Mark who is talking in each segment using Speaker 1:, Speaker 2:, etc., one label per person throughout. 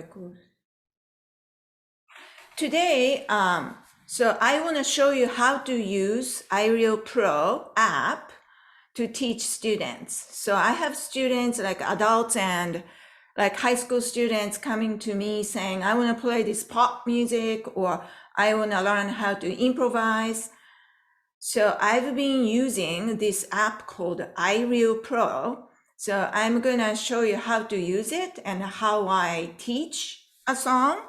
Speaker 1: Cool. Today, so I want to show you how to use iRealPro app to teach students. So I have students like adults and like high school students coming to me saying, I want to play this pop music or I want to learn how to improvise. So I've been using this app called iRealPro. So I'm going to show you how to use it and how I teach a song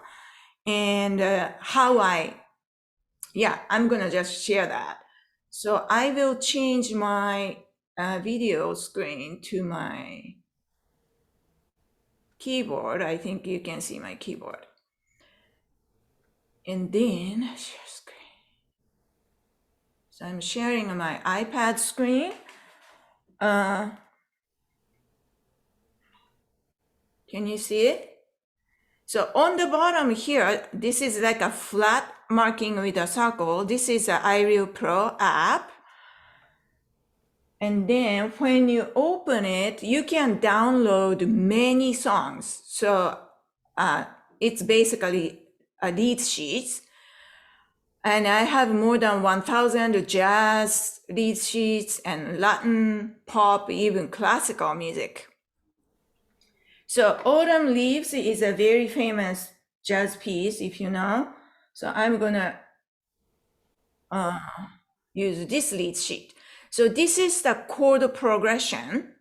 Speaker 1: and I'm gonna just share that. So I will change my video screen to my keyboard. I think you can see my keyboard. And then share screen. So I'm sharing my iPad screen. Can you see it? So on the bottom here, this is like a flat marking with a circle. This is the iRealPro app. And then when you open it, you can download many songs. So it's basically a lead sheets. And I have more than 1,000 jazz lead sheets and Latin, pop, even classical music. So Autumn Leaves is a very famous jazz piece, if you know. So I'm gonna use this lead sheet. So this is the chord progression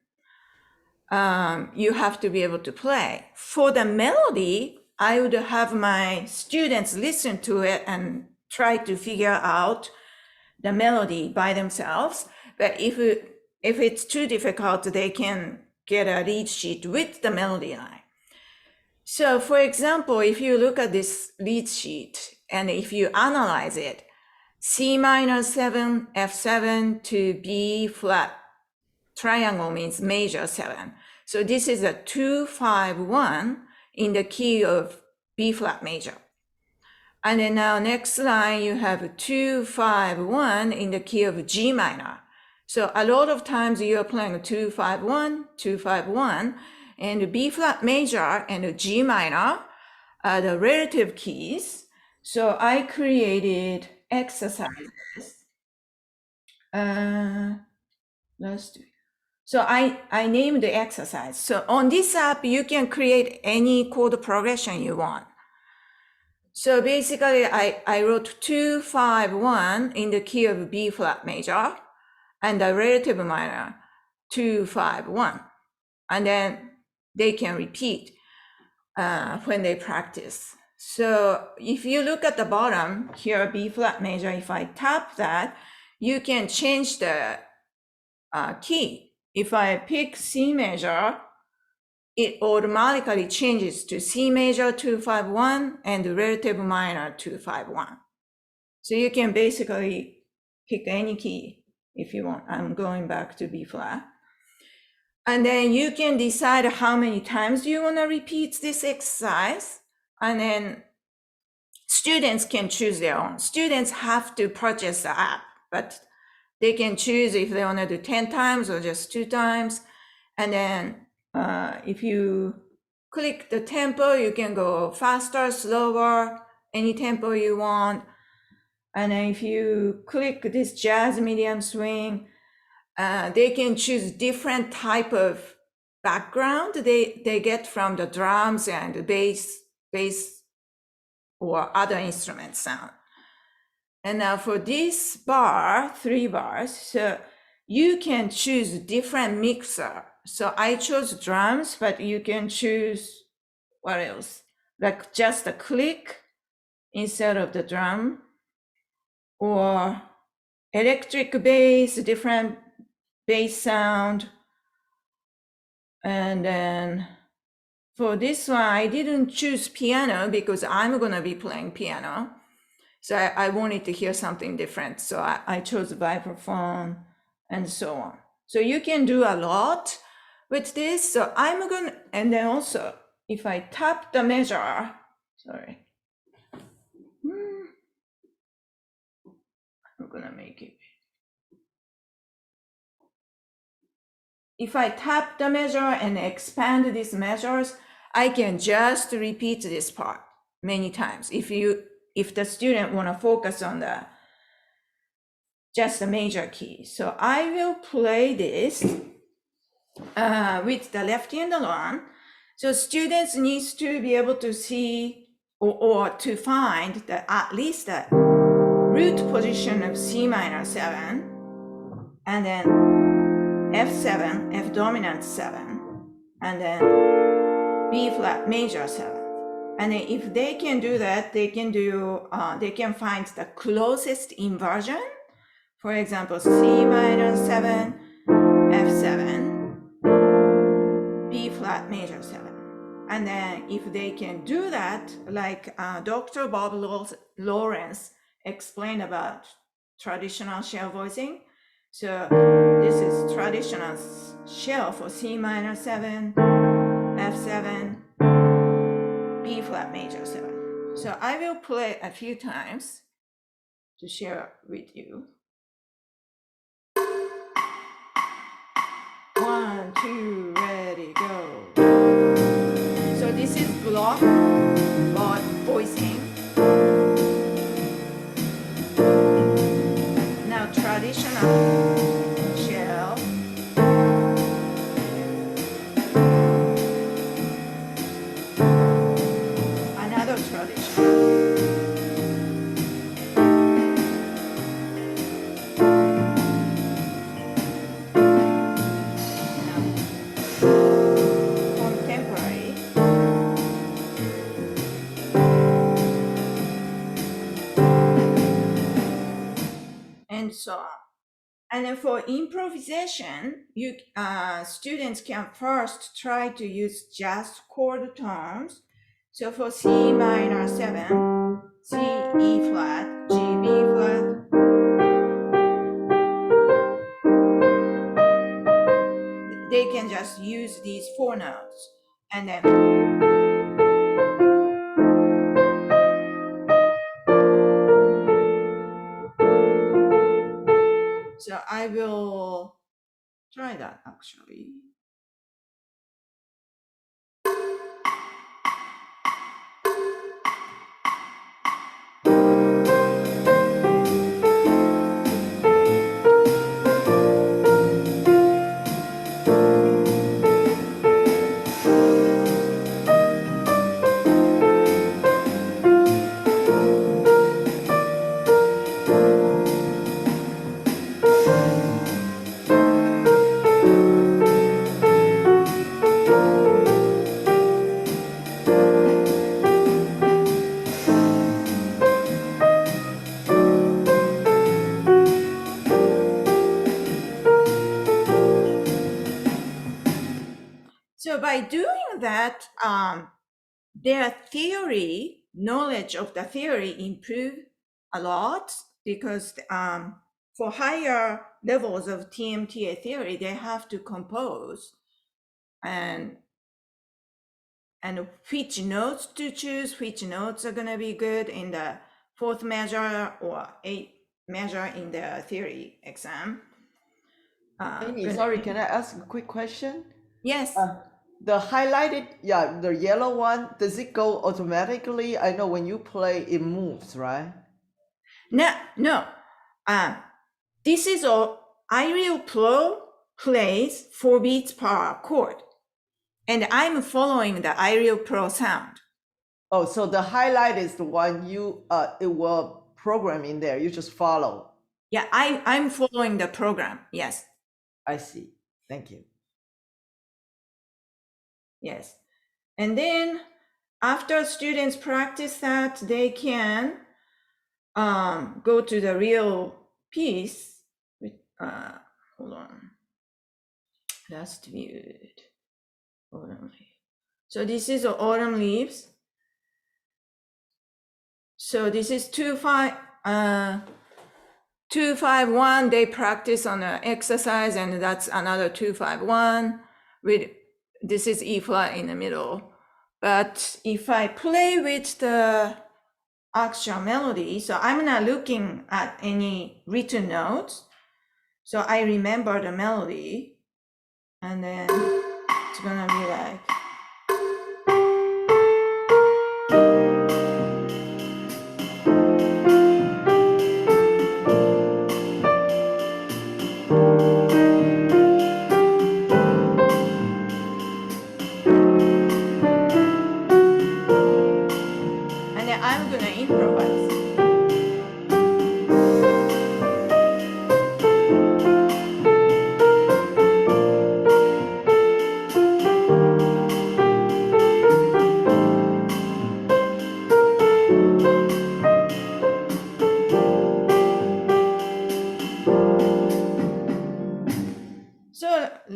Speaker 1: you have to be able to play. For the melody, I would have my students listen to it and try to figure out the melody by themselves. But if it's too difficult, they can get a lead sheet with the melody line. So for example, if you look at this lead sheet and if you analyze it, C minor 7, F7 to B flat triangle means major 7. So this is a 2-5-1 in the key of B flat major. And then now next line you have 2-5-1 in the key of G minor. So a lot of times you're playing 2-5-1, 2-5-1, and B flat major and G minor are the relative keys. So I created exercises. Let's do. So I named the exercise. So on this app, you can create any chord progression you want. So basically, I wrote 2-5-1 in the key of B flat major and the relative minor 2-5-1. And then they can repeat when they practice. So if you look at the bottom here, B flat major, if I tap that, you can change the key. If I pick C major, it automatically changes to C major 2-5-1 and relative minor 2-5-1. So you can basically pick any key if you want. I'm going back to B flat. And then you can decide how many times you want to repeat this exercise. And then students can choose their own. Students have to purchase the app, but they can choose if they want to do 10 times or just 2 times. And then if you click the tempo, you can go faster, slower, any tempo you want. And then if you click this jazz medium swing, they can choose different type of background they get from the drums and the bass or other instrument sound. And now for this bar, 3 bars, so you can choose different mixer. So I chose drums, but you can choose what else? Like just a click instead of the drum, or electric bass, different bass sound. And then for this one, I didn't choose piano because I'm gonna be playing piano. So I wanted to hear something different. So I chose vibraphone and so on. So you can do a lot with this. So I'm going to, and then also if I tap the measure, sorry. I'm going to make it. If I tap the measure and expand these measures, I can just repeat this part many times if the student want to focus on just the major key. So I will play this with the left hand alone. So students needs to be able to see or to find at least the root position of C minor 7, and then F7, F dominant 7, and then B flat major 7. And then if they can do that, they can find the closest inversion. For example, C minor 7, F7, B flat major 7. And then if they can do that, like Dr. Bob Lawrence explained about traditional shell voicing. So this is traditional shell for C minor 7, F7, B flat major 7. So I will play a few times to share with you. 1, 2, ready, go. So this is block voicing. Now traditional shell. Another traditional. And so on. And then for improvisation, students can first try to use just chord tones. So for C minor 7, C, E flat, G, B flat. They can just use these 4 notes. And then so I will try that actually. So by doing that, their theory, knowledge of the theory improve a lot because for higher levels of TMTA theory, they have to compose and which notes to choose, which notes are going to be good in the 4th measure or 8th measure in the theory exam.
Speaker 2: Amy, sorry, can I ask a quick question?
Speaker 1: Yes.
Speaker 2: The highlighted, the yellow one, does it go automatically? I know when you play, it moves, right?
Speaker 1: No. This is iRealPro plays 4 beats per chord. And I'm following the iRealPro sound.
Speaker 2: Oh, so the highlight is the one it will program in there. You just follow.
Speaker 1: Yeah, I'm following the program. Yes.
Speaker 2: I see. Thank you.
Speaker 1: Yes. And then after students practice that, they can go to the real piece. Hold on. Last viewed. So this is autumn leaves. So this is 251. They practice on an exercise, and that's another 251. This is E flat in the middle. But if I play with the actual melody, so I'm not looking at any written notes. So I remember the melody, and then it's gonna be like.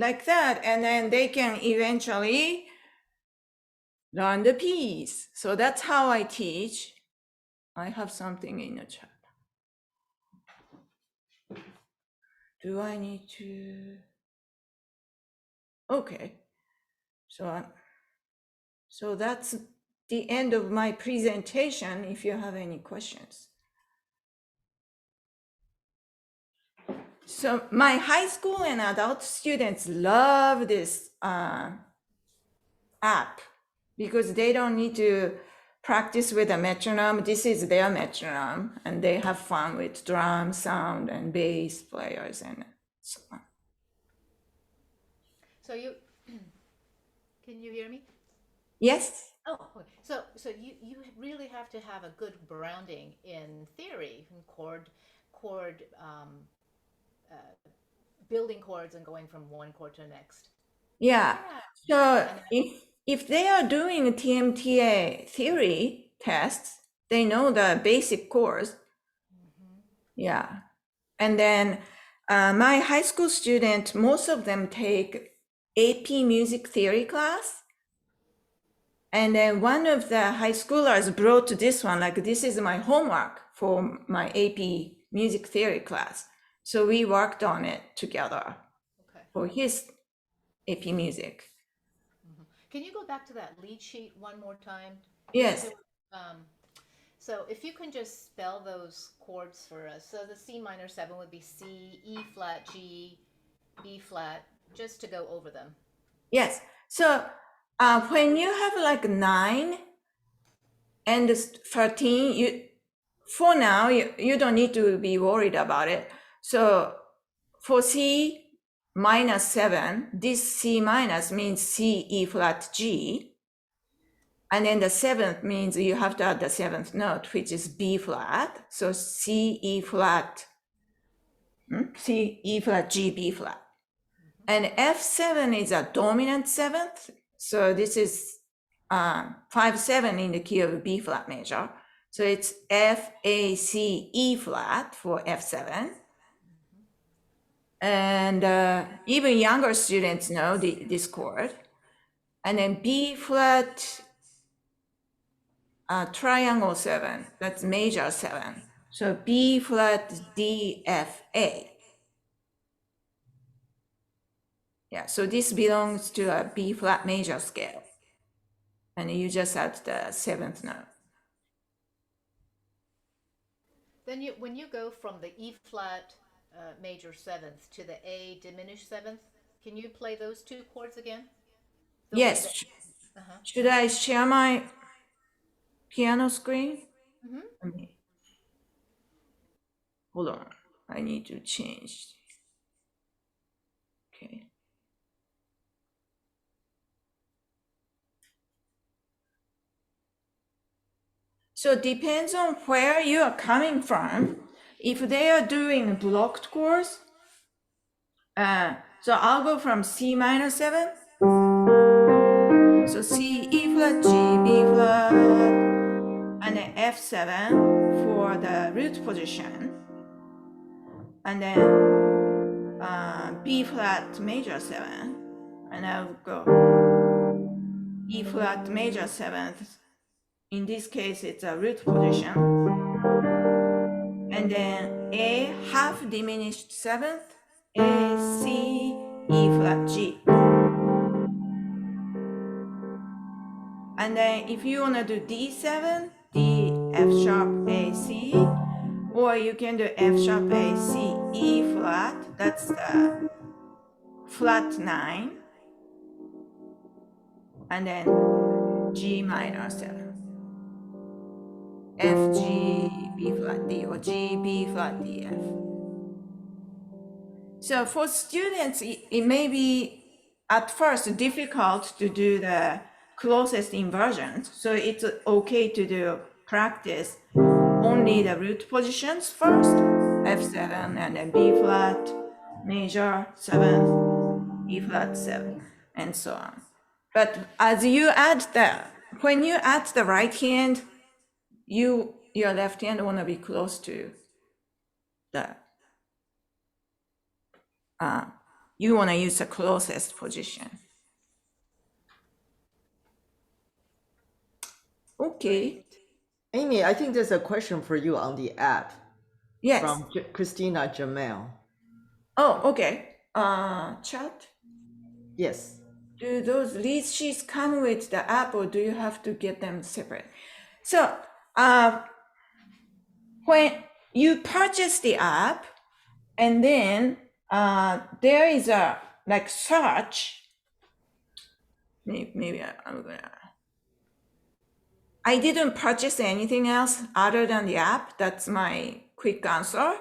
Speaker 1: like that, and then they can eventually learn the piece. So that's how I teach. I have something in the chat. Do I need to? Okay. So that's the end of my presentation. If you have any questions. So my high school and adult students love this app because they don't need to practice with a metronome. This is their metronome, and they have fun with drum sound and bass players and so on.
Speaker 3: So you, can you hear me?
Speaker 1: Yes.
Speaker 3: Oh, okay. So you really have to have a good grounding in theory and chord uh, building chords and going from one chord to the next.
Speaker 1: Yeah. So
Speaker 3: And
Speaker 1: if they are doing TMTA theory tests, they know the basic chords. Yeah. And then my high school student, most of them take AP music theory class. And then one of the high schoolers brought this one, like, this is my homework for my AP music theory class. So we worked on it together
Speaker 3: okay.
Speaker 1: for his AP music.
Speaker 3: Can you go back to that lead sheet one more time?
Speaker 1: Yes.
Speaker 3: So if you can just spell those chords for us. So the C minor 7 would be C, E flat, G, B flat, just to go over them.
Speaker 1: Yes. So when you have like 9 and 13, for now, you don't need to be worried about it. So for C minus 7, this C minus means C, E flat, G. And then the 7th means you have to add the 7th note, which is B flat. So C, E flat, C, E flat, G, B flat. And F7 is a dominant 7th. So this is 5-7 in the key of B flat major. So it's F, A, C, E flat for F7. And even younger students know this chord. And then B flat triangle 7, that's major 7. So B flat D F A. Yeah, so this belongs to a B flat major scale. And you just add the 7th note.
Speaker 3: Then when you go from the E flat major 7th to the A diminished 7th, can you play those two chords again?
Speaker 1: Yes.
Speaker 3: Uh-huh.
Speaker 1: Should I share my piano screen? Hold on. I need to change. Okay. So it depends on where you are coming from. If they are doing blocked chords, so I'll go from C minor 7. So C, E flat, G, B flat, and then F7 for the root position. And then B flat major 7. And I'll go E flat major 7th. In this case, it's a root position. And then A half diminished 7th, A, C, E flat, G. And then if you want to do D7, D, F sharp, A, C, or you can do F sharp, A, C, E flat, that's the flat 9, and then G minor 7. F, G, B flat, D, or G, B flat, D, F. So for students, it may be at first difficult to do the closest inversions. So it's okay to do practice only the root positions first, F7 and then B flat, major 7th, E flat 7, and so on. But as you add when you add the right hand, your left hand want to be close to the you want to use the closest position. Okay.
Speaker 2: Amy, I think there's a question for you on the app
Speaker 1: Yes.
Speaker 2: from Christina Jamel.
Speaker 1: Oh, okay. Chat.
Speaker 2: Yes.
Speaker 1: Do those lead sheets come with the app, or do you have to get them separate? So, when you purchase the app, and then there is a like search. Maybe I'm gonna. I didn't purchase anything else other than the app. That's my quick answer.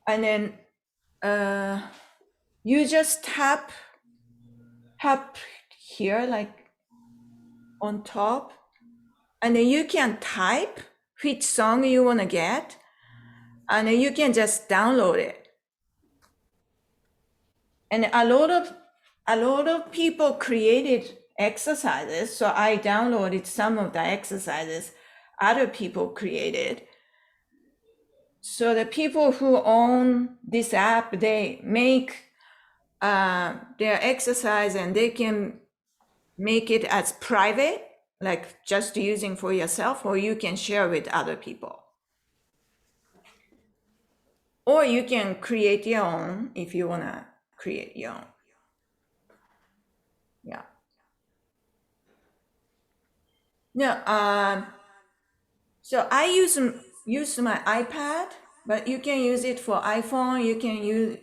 Speaker 1: And then you just tap here, like on top, and then you can type which song you want to get, and then you can just download it. And a lot of people created exercises, so I downloaded some of the exercises other people created. So the people who own this app, they make their exercise, and they can make it as private, like just using for yourself, or you can share with other people. Or you can create your own if you want to create your own. Yeah. No, so I use my iPad, but you can use it for iPhone, you can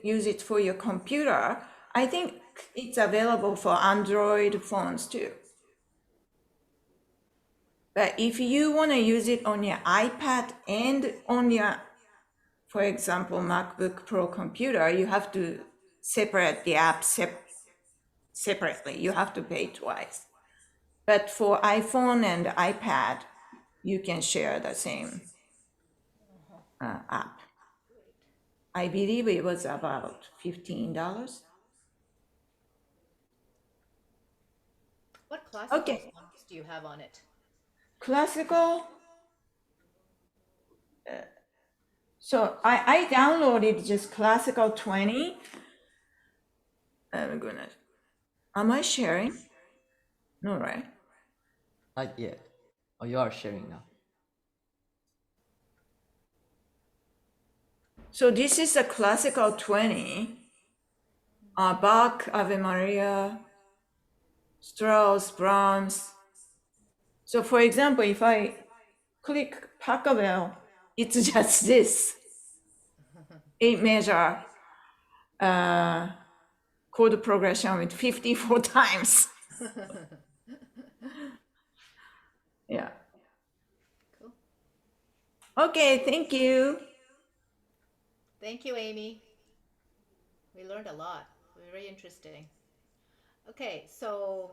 Speaker 1: use it for your computer. I think it's available for Android phones too. But if you want to use it on your iPad and on your, for example, MacBook Pro computer, you have to separate the app separately. You have to pay twice. But for iPhone and iPad, you can share the same app. I believe it was about $15.
Speaker 3: What classical
Speaker 1: Okay.
Speaker 3: songs do you have on it?
Speaker 1: Classical. So I downloaded just classical 20. Oh my goodness. Am I sharing? No, right?
Speaker 2: Not yet. Oh, you are sharing now.
Speaker 1: So this is a classical 20. Bach, Ave Maria, Strauss, Brahms. So for example, if I click Pachelbel, it's just this 8-measure chord progression with 54 times. Yeah.
Speaker 3: Cool.
Speaker 1: Okay, thank you.
Speaker 3: Thank you, Amy. We learned a lot. Very interesting. Okay, so